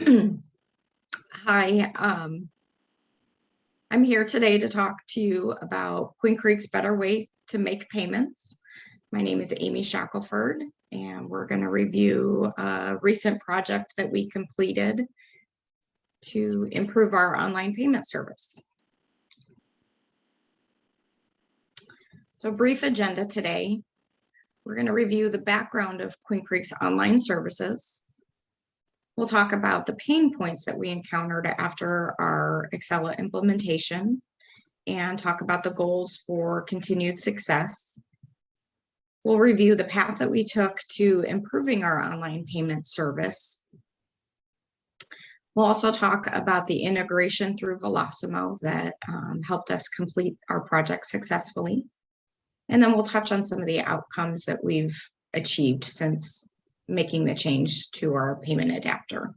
Hi, I'm here today to talk to you about Queen Creek's better way to make payments. My name is Amy Shackelford, and we're going to review a recent project that we completed to improve our online payment service. So, brief agenda today. We're going to review the background of Queen Creek's online services. We'll talk about the pain points that we encountered after our Excella implementation and talk about the goals for continued success. We'll review the path that we took to improving our online payment service. We'll also talk about the integration through Velosimo that helped us complete our project successfully. And then we'll touch on some of the outcomes that we've achieved since making the change to our payment adapter.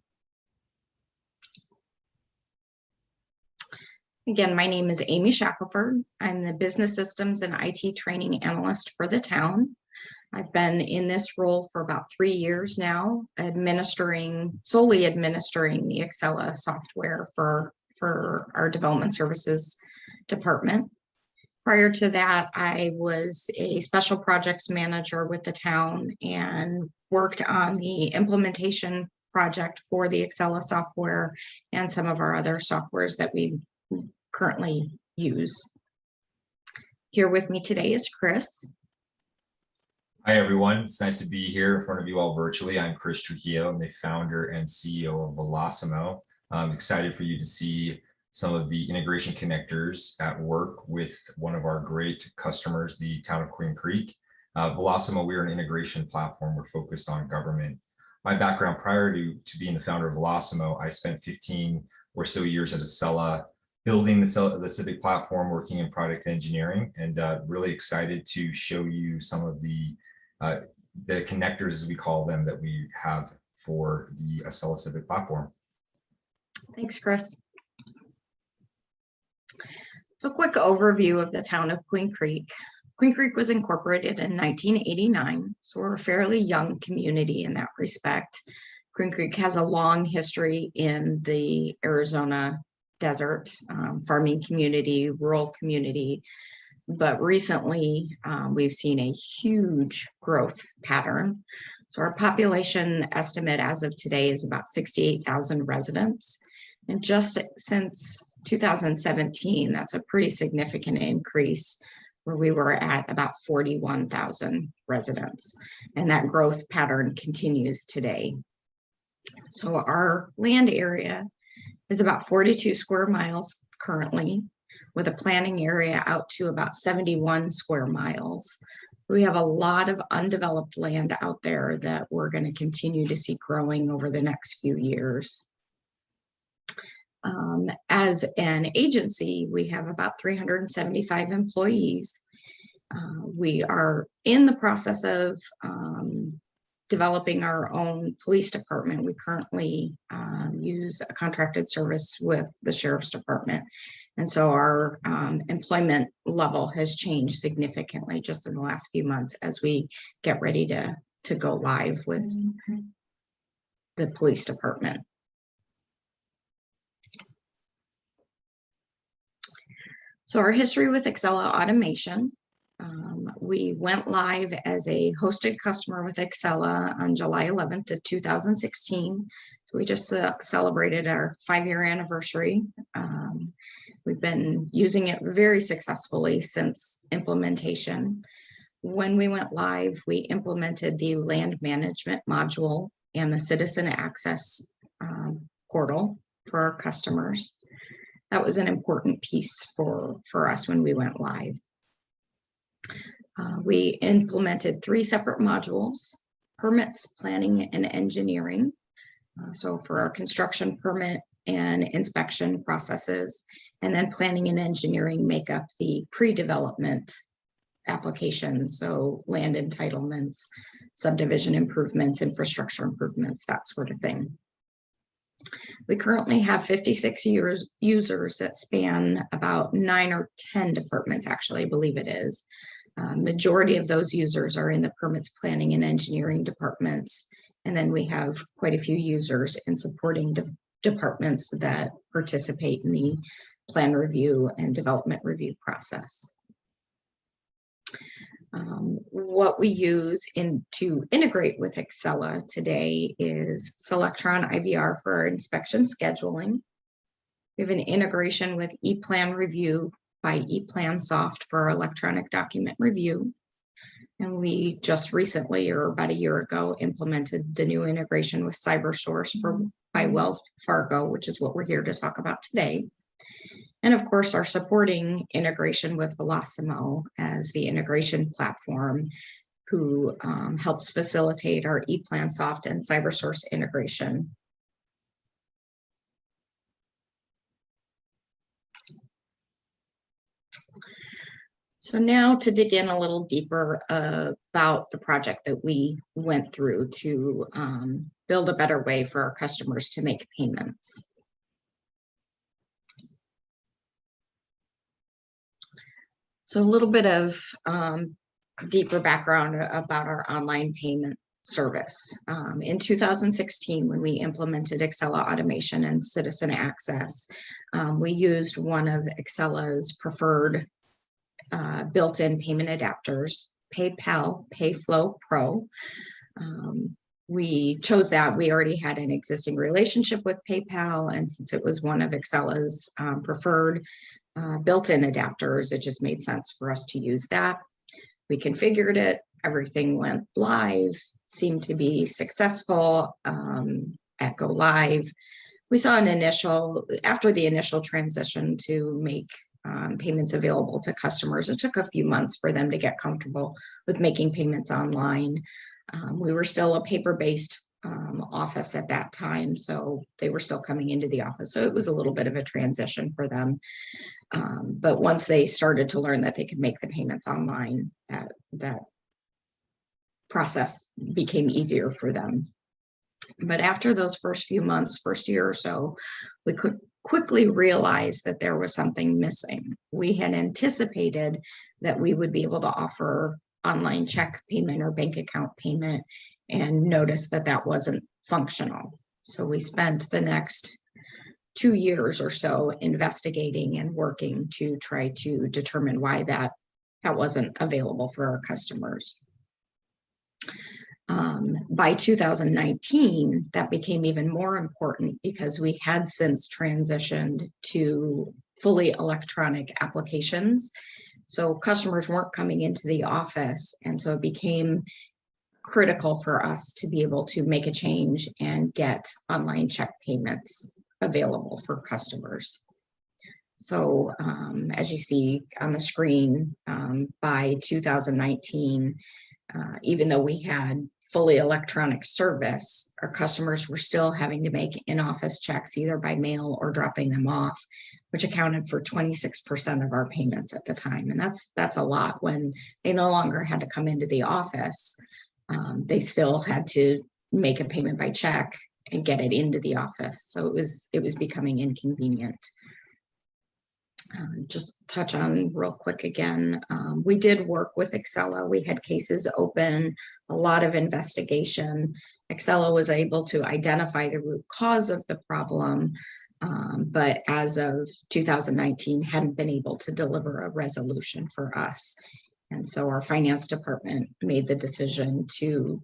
Again, my name is Amy Shackelford. I'm the Business Systems and IT Training Analyst for the town. I've been in this role for about 3 years now, solely administering the Excella software for our development services department. Prior to that, I was a special projects manager with the town and worked on the implementation project for the Excella software and some of our other softwares that we currently use. Here with me today is Chris. Hi, everyone. It's nice to be here in front of you all virtually. I'm Chris Trujillo. I'm the founder and CEO of Velosimo. I'm excited for you to see some of the integration connectors at work with one of our great customers, the town of Queen Creek. Velosimo, we're an integration platform. We're focused on government. My background prior to being the founder of Velosimo, I spent 15 or so years at Excella, building the civic platform, working in product engineering, and really excited to show you some of the connectors, as we call them, that we have for the Excella civic platform. Thanks, Chris. So, a quick overview of the town of Queen Creek. Queen Creek was incorporated in 1989, so we're a fairly young community in that respect. Queen Creek has a long history in the Arizona desert, farming community, rural community, but recently we've seen a huge growth pattern. So our population estimate as of today is about 68,000 residents. And just since 2017, that's a pretty significant increase where we were at about 41,000 residents. And that growth pattern continues today. So our land area is about 42 square miles currently, with a planning area out to about 71 square miles. We have a lot of undeveloped land out there that we're going to continue to see growing over the next few years. As an agency, we have about 375 employees. We are in the process of developing our own police department. We currently use a contracted service with the sheriff's department. And so our employment level has changed significantly just in the last few months as we get ready to go live with the police department. So our history with Excella automation. We went live as a hosted customer with Excella on July 11th of 2016. So we just celebrated our 5-year anniversary. We've been using it very successfully since implementation. When we went live, we implemented the land management module and the citizen access portal for our customers. That was an important piece for us when we went live. We implemented 3 separate modules: permits, planning, and engineering. So for our construction permit and inspection processes, and then planning and engineering make up the pre-development applications, so land entitlements, subdivision improvements, infrastructure improvements, that sort of thing. We currently have 56 users that span about 9 or 10 departments, actually, I believe it is. Majority of those users are in the permits, planning, and engineering departments, And then we have quite a few users and supporting departments that participate in the plan review and development review process. What we use to integrate with Excella today is Selectron IVR for our inspection scheduling. We have an integration with ePlan Review by ePlansoft for our electronic document review. And we just recently, or about a year ago, implemented the new integration with CyberSource by Wells Fargo, which is what we're here to talk about today. And of course, our supporting integration with Velosimo as the integration platform who helps facilitate our ePlansoft and CyberSource integration. So now to dig in a little deeper about the project that we went through to build a better way for our customers to make payments. So a little bit of deeper background about our online payment service. In 2016, when we implemented Excella automation and citizen access, we used one of Excella's preferred built-in payment adapters, PayPal PayFlow Pro. We chose that. We already had an existing relationship with PayPal, and since it was one of Excella's preferred built-in adapters, it just made sense for us to use that. We configured it, everything went live, seemed to be successful at go live. We saw after the initial transition to make payments available to customers, it took a few months for them to get comfortable with making payments online. We were still a paper-based office at that time, so they were still coming into the office. So it was a little bit of a transition for them. But once they started to learn that they could make the payments online, that process became easier for them. But after those first few months, first year or so, we could quickly realize that there was something missing. We had anticipated that we would be able to offer online check payment or bank account payment, and noticed that that wasn't functional. So we spent the next 2 years or so investigating and working to try to determine why that wasn't available for our customers. By 2019, that became even more important because we had since transitioned to fully electronic applications. So customers weren't coming into the office, and so it became critical for us to be able to make a change and get online check payments available for customers. So as you see on the screen, by 2019, even though we had fully electronic service, our customers were still having to make in-office checks either by mail or dropping them off, which accounted for 26% of our payments at the time. And that's a lot. When they no longer had to come into the office, they still had to make a payment by check and get it into the office. So it was becoming inconvenient. Just touch on real quick again. We did work with Excella. We had cases open, a lot of investigation. Excella was able to identify the root cause of the problem, but as of 2019, hadn't been able to deliver a resolution for us. And so our finance department made the decision to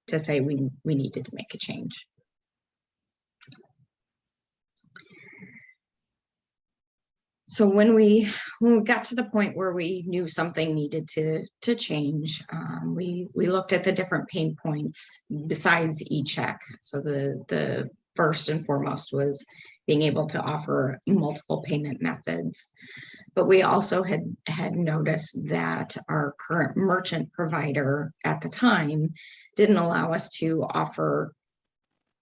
say we needed to make a change. So when we got to the point where we knew something needed to change, we looked at the different pain points besides e-check. So the first and foremost was being able to offer multiple payment methods. But we also had noticed that our current merchant provider at the time didn't allow us to offer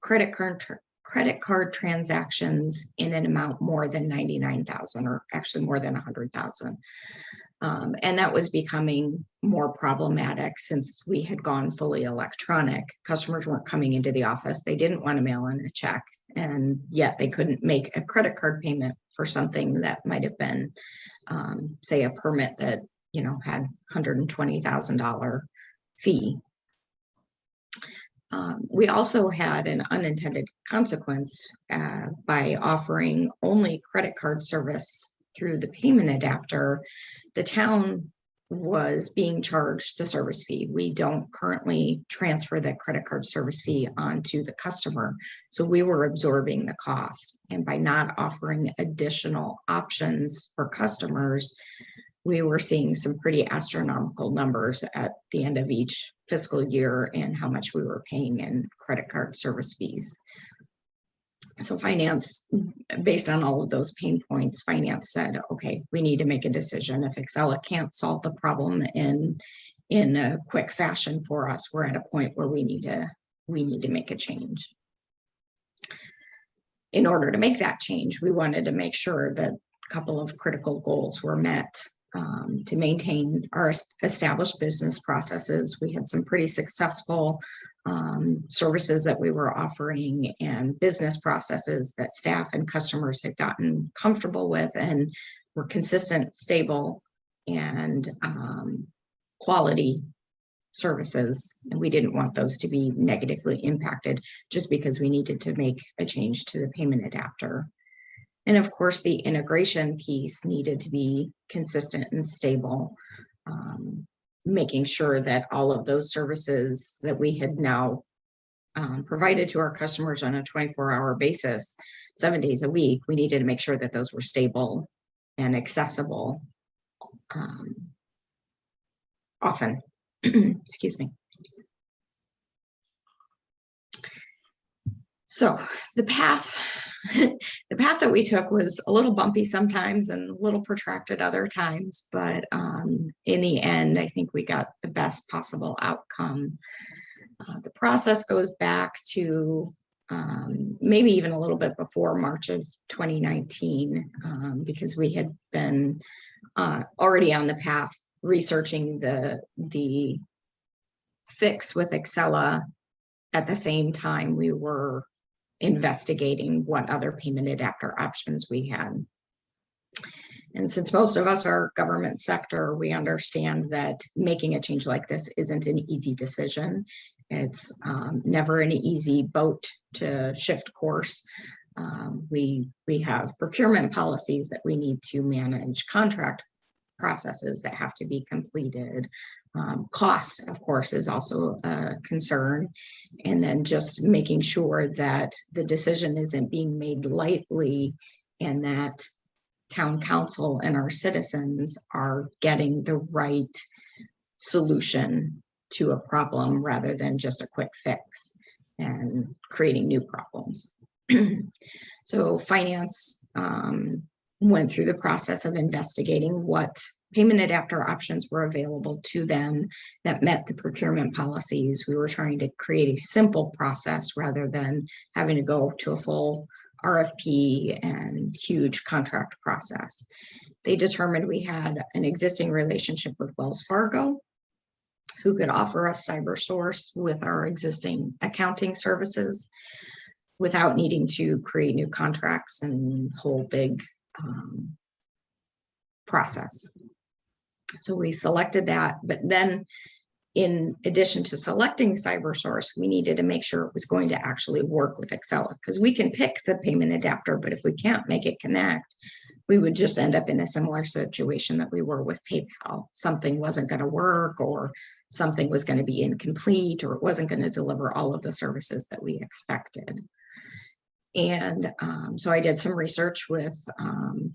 credit card transactions in an amount more than 99,000, or actually more than 100,000. And that was becoming more problematic since we had gone fully electronic. Customers weren't coming into the office. They didn't want to mail in a check, and yet they couldn't make a credit card payment for something that might have been, say, a permit that, had $120,000 fee. We also had an unintended consequence by offering only credit card service through the payment adapter. The town was being charged the service fee. We don't currently transfer that credit card service fee onto the customer. So we were absorbing the cost. And by not offering additional options for customers, we were seeing some pretty astronomical numbers at the end of each fiscal year and how much we were paying in credit card service fees. So finance, based on all of those pain points, finance said, okay, we need to make a decision. If Excella can't solve the problem in a quick fashion for us, we're at a point where we need to make a change. In order to make that change, we wanted to make sure that a couple of critical goals were met. To maintain our established business processes. We had some pretty successful services that we were offering and business processes that staff and customers had gotten comfortable with and were consistent, stable, and quality services. And we didn't want those to be negatively impacted just because we needed to make a change to the payment adapter. And of course, the integration piece needed to be consistent and stable, making sure that all of those services that we had now provided to our customers on a 24-hour basis, 7 days a week, we needed to make sure that those were stable and accessible often. Excuse me. So the path that we took was a little bumpy sometimes and a little protracted other times, but in the end, I think we got the best possible outcome. The process goes back to maybe even a little bit before March of 2019, because we had been already on the path researching the fix with Excella. At the same time, we were investigating what other payment adapter options we had. And since most of us are government sector, we understand that making a change like this isn't an easy decision. It's never an easy boat to shift course. We have procurement policies that we need to manage, contract processes that have to be completed. Cost, of course, is also a concern. And then just making sure that the decision isn't being made lightly and that town council and our citizens are getting the right solution to a problem rather than just a quick fix and creating new problems. So finance went through the process of investigating what payment adapter options were available to them that met the procurement policies. We were trying to create a simple process rather than having to go to a full RFP and huge contract process. They determined we had an existing relationship with Wells Fargo, who could offer us CyberSource with our existing accounting services without needing to create new contracts and whole big process. So we selected that, but then in addition to selecting CyberSource, we needed to make sure it was going to actually work with Excella, because we can pick the payment adapter, but if we can't make it connect, we would just end up in a similar situation that we were with PayPal. Something wasn't going to work, or something was going to be incomplete, or it wasn't going to deliver all of the services that we expected. And so I did some research with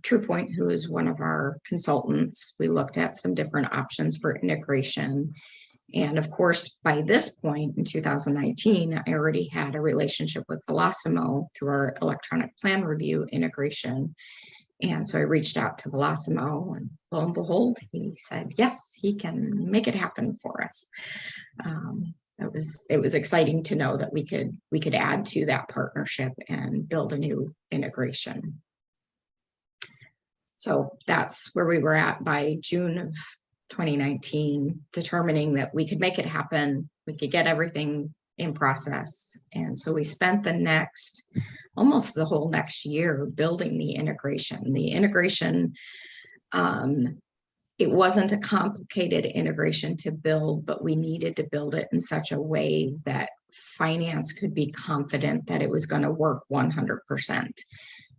TruePoint, who is one of our consultants. We looked at some different options for integration. And of course, by this point in 2019, I already had a relationship with Velosimo through our electronic plan review integration. And so I reached out to Velosimo, and lo and behold, he said, yes, he can make it happen for us. It was exciting to know that we could add to that partnership and build a new integration. So that's where we were at by June of 2019, determining that we could make it happen. We could get everything in process. And so we spent almost the whole next year building the integration. The integration, it wasn't a complicated integration to build, but we needed to build it in such a way that finance could be confident that it was going to work 100%.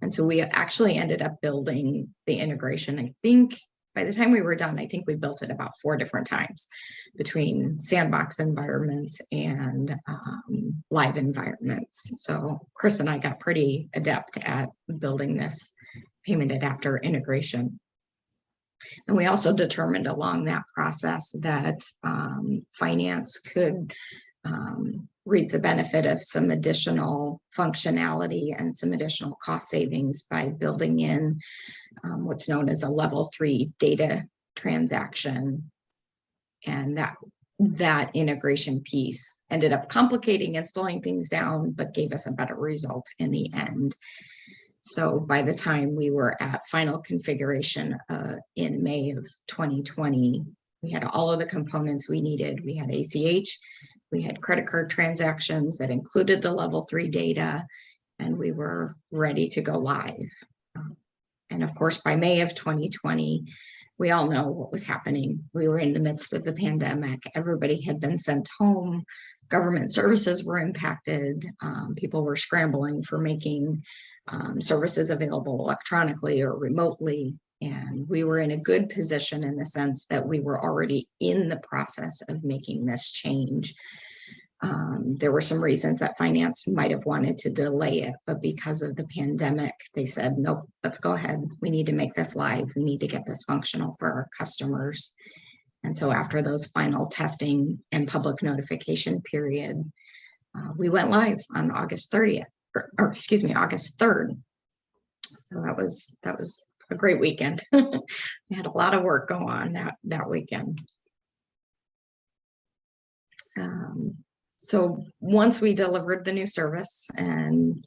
And so we actually ended up building the integration. I think by the time we were done, I think we built it about 4 different times between sandbox environments and live environments. So Chris and I got pretty adept at building this payment adapter integration. And we also determined along that process that finance could reap the benefit of some additional functionality and some additional cost savings by building in what's known as a level 3 data transaction. And that integration piece ended up complicating and slowing things down, but gave us a better result in the end. So by the time we were at final configuration in May of 2020, we had all of the components we needed. We had ACH, we had credit card transactions that included the level 3 data, and we were ready to go live. And of course, by May of 2020, we all know what was happening. We were in the midst of the pandemic. Everybody had been sent home. Government services were impacted. People were scrambling for making services available electronically or remotely. And we were in a good position in the sense that we were already in the process of making this change. There were some reasons that finance might have wanted to delay it, but because of the pandemic, they said, nope, let's go ahead. We need to make this live. We need to get this functional for our customers. And so after those final testing and public notification period, we went live on August 30th, or excuse me, August 3rd. So that was a great weekend. We had a lot of work go on that weekend. So once we delivered the new service and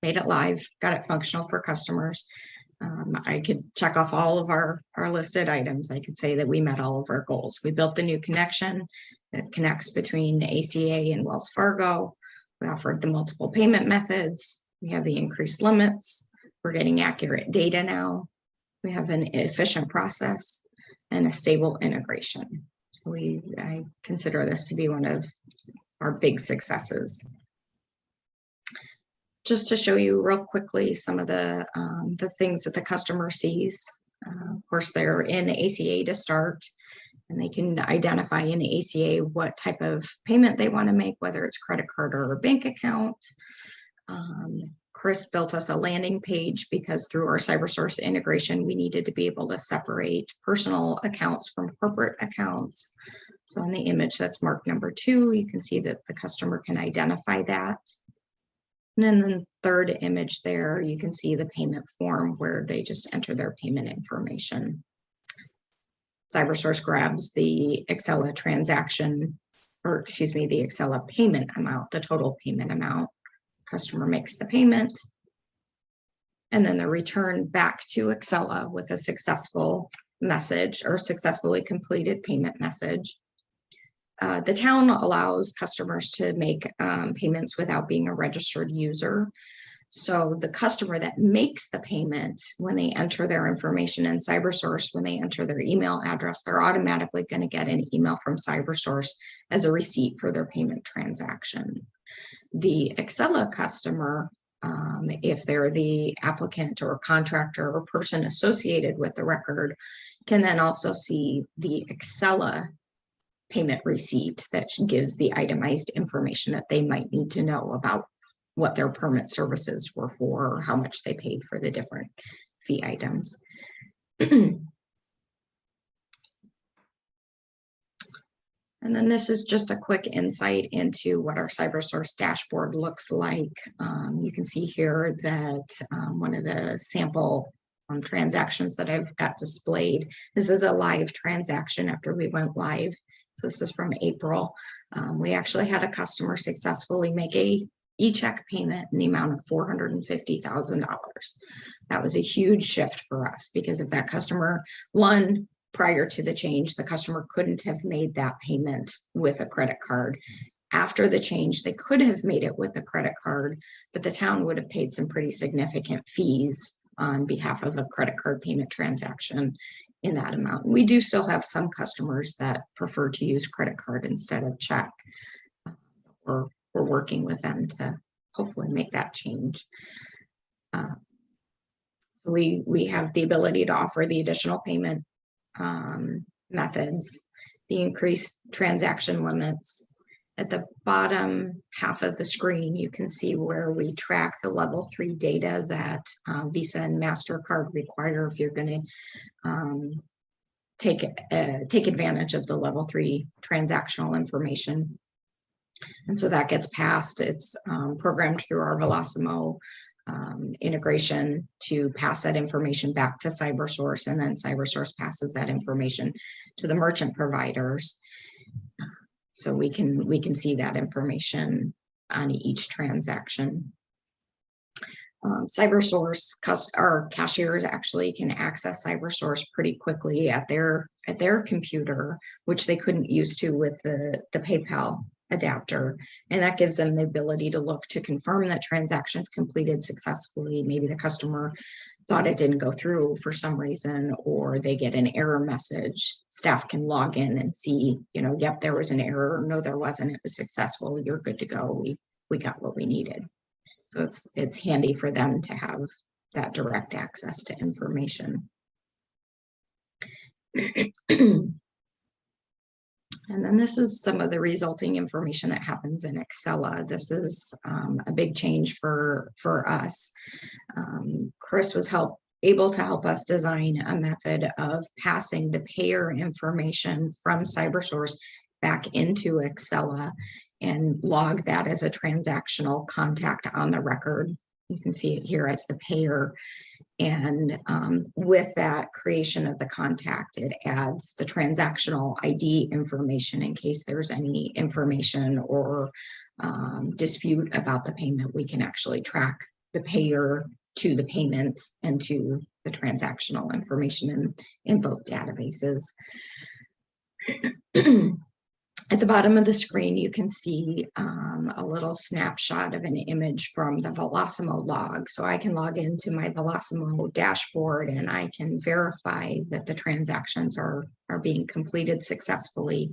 made it live, got it functional for customers, I could check off all of our listed items. I could say that we met all of our goals. We built the new connection that connects between ACA and Wells Fargo. We offered the multiple payment methods. We have the increased limits. We're getting accurate data now. We have an efficient process and a stable integration. So I consider this to be one of our big successes. Just to show you real quickly some of the things that the customer sees. Of course, they're in ACA to start, and they can identify in ACA what type of payment they want to make, whether it's credit card or a bank account. Chris built us a landing page because through our CyberSource integration, we needed to be able to separate personal accounts from corporate accounts. So in the image that's marked number 2, you can see that the customer can identify that. And then the third image there, you can see the payment form where they just enter their payment information. CyberSource grabs the Excella transaction, or excuse me, the Excella payment amount, the total payment amount. Customer makes the payment, and then they're returned back to Excella with a successful message or successfully completed payment message. The town allows customers to make payments without being a registered user. So the customer that makes the payment, when they enter their information in CyberSource, when they enter their email address, they're automatically going to get an email from CyberSource as a receipt for their payment transaction. The Excella customer, if they're the applicant or contractor or person associated with the record, can then also see the Excella payment receipt that gives the itemized information that they might need to know about what their permit services were for, or how much they paid for the different fee items. And then this is just a quick insight into what our CyberSource dashboard looks like. You can see here that one of the sample transactions that I've got displayed, this is a live transaction after we went live. So this is from April. We actually had a customer successfully make a e-check payment in the amount of $450,000. That was a huge shift for us because if that customer, prior to the change, the customer couldn't have made that payment with a credit card. After the change, they could have made it with a credit card, but the town would have paid some pretty significant fees on behalf of a credit card payment transaction in that amount. We do still have some customers that prefer to use credit card instead of check. we're working with them to hopefully make that change. We have the ability to offer the additional payment methods, the increased transaction limits. At the bottom half of the screen, you can see where we track the level 3 data that Visa and MasterCard require if you're going to take advantage of the level 3 transactional information. And so that gets passed. It's programmed through our Velosimo integration to pass that information back to CyberSource, and then CyberSource passes that information to the merchant providers. So we can see that information on each transaction. CyberSource, our cashiers actually can access CyberSource pretty quickly at their computer, which they couldn't use to with the PayPal adapter. And that gives them the ability to look to confirm that transactions completed successfully. Maybe the customer thought it didn't go through for some reason, or they get an error message. Staff can log in and see, yep, there was an error. No, there wasn't. It was successful. You're good to go. We got what we needed. So it's handy for them to have that direct access to information. And then this is some of the resulting information that happens in Excella. This is a big change for us. Chris was able to help us design a method of passing the payer information from CyberSource back into Excella and log that as a transactional contact on the record. You can see it here as the payer. And with that creation of the contact, it adds the transactional ID information in case there's any information or dispute about the payment. We can actually track the payer to the payment and to the transactional information in both databases. At the bottom of the screen, you can see a little snapshot of an image from the Velosimo log. So I can log into my Velosimo dashboard and I can verify that the transactions are being completed successfully.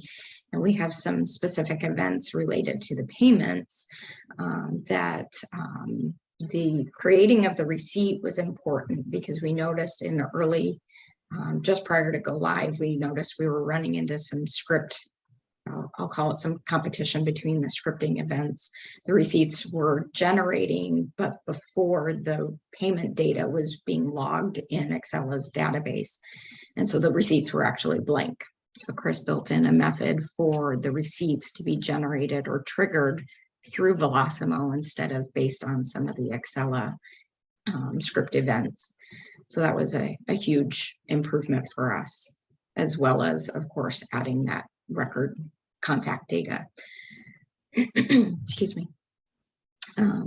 And we have some specific events related to the payments that the creating of the receipt was important, because we noticed in the early, just prior to go live, we noticed we were running into some script, I'll call it some competition between the scripting events. The receipts were generating, but before the payment data was being logged in Excella's database. And so the receipts were actually blank. So Chris built in a method for the receipts to be generated or triggered through Velosimo instead of based on some of the Excella script events. So that was a huge improvement for us, as well as, of course, adding that record contact data. Excuse me.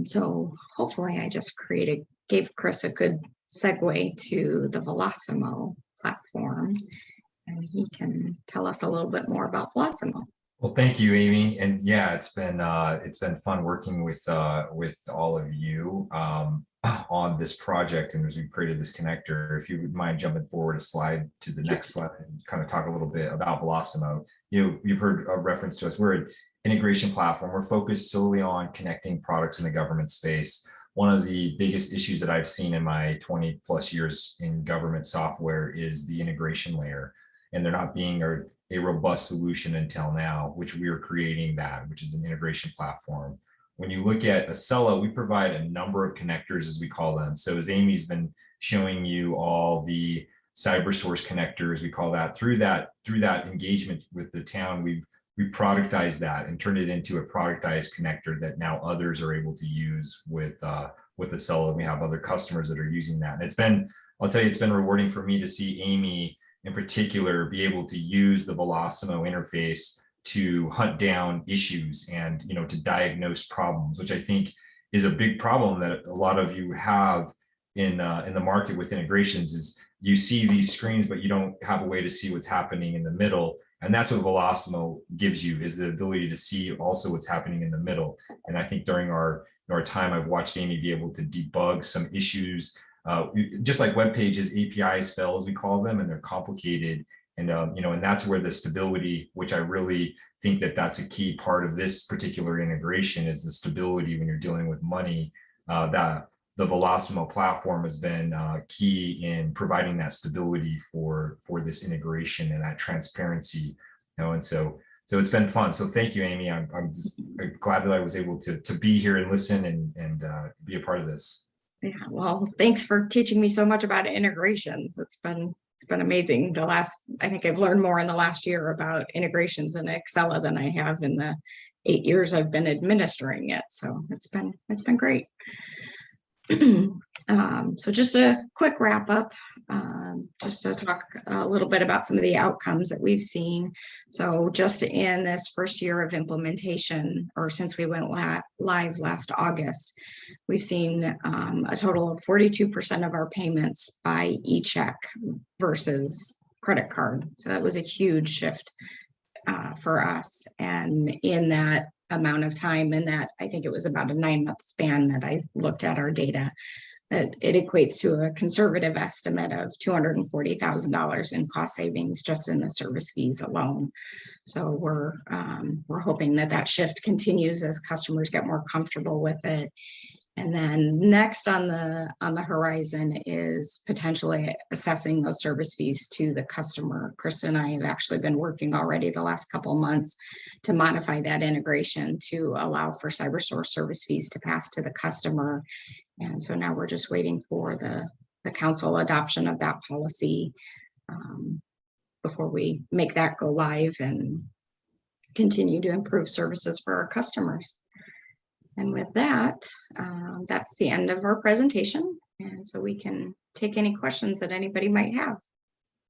So hopefully I just gave Chris a good segue to the Velosimo platform, and he can tell us a little bit more about Velosimo. Well, thank you, Amy. And yeah, it's been fun working with all of you on this project, and as we created this connector. If you would mind jumping forward a slide to the next slide and kind of talk a little bit about Velosimo. You've heard a reference to us. We're an integration platform. We're focused solely on connecting products in the government space. One of the biggest issues that I've seen in my 20 plus years in government software is the integration layer, and there not being a robust solution until now, which we are creating that, which is an integration platform. When you look at Excella, we provide a number of connectors, as we call them. So as Amy's been showing you all the CyberSource connectors, we call that, through that engagement with the town, we productized that and turned it into a productized connector that now others are able to use with Excella. We have other customers that are using that. And I'll tell you, it's been rewarding for me to see Amy in particular be able to use the Velosimo interface to hunt down issues and to diagnose problems, which I think is a big problem that a lot of you have in the market with integrations. Is you see these screens, but you don't have a way to see what's happening in the middle. And that's what Velosimo gives you, is the ability to see also what's happening in the middle. And I think during our time, I've watched Amy be able to debug some issues, just like web pages, APIs fail, as we call them, and they're complicated. And, and that's where the stability, which I really think that that's a key part of this particular integration, is the stability when you're dealing with money. That the Velosimo platform has been key in providing that stability for this integration and that transparency. And so it's been fun. So thank you, Amy. I'm just glad that I was able to be here and listen and be a part of this. Yeah, well, thanks for teaching me so much about integrations. It's been amazing. I think I've learned more in the last year about integrations in Excel than I have in the 8 years I've been administering it. So it's been great. So just a quick wrap up, just to talk a little bit about some of the outcomes that we've seen. So just in this first year of implementation, or since we went live last August, we've seen a total of 42% of our payments by e-check versus credit card. So that was a huge shift for us. And in that amount of time, and that I think it was about a 9-month span that I looked at our data, that it equates to a conservative estimate of $240,000 in cost savings just in the service fees alone. So we're hoping that shift continues as customers get more comfortable with it. And then next on the horizon is potentially assessing those service fees to the customer. Krista and I have actually been working already the last couple of months to modify that integration to allow for CyberSource service fees to pass to the customer. And so now we're just waiting for the council adoption of that policy before we make that go live and continue to improve services for our customers. And with that, that's the end of our presentation. And so we can take any questions that anybody might have.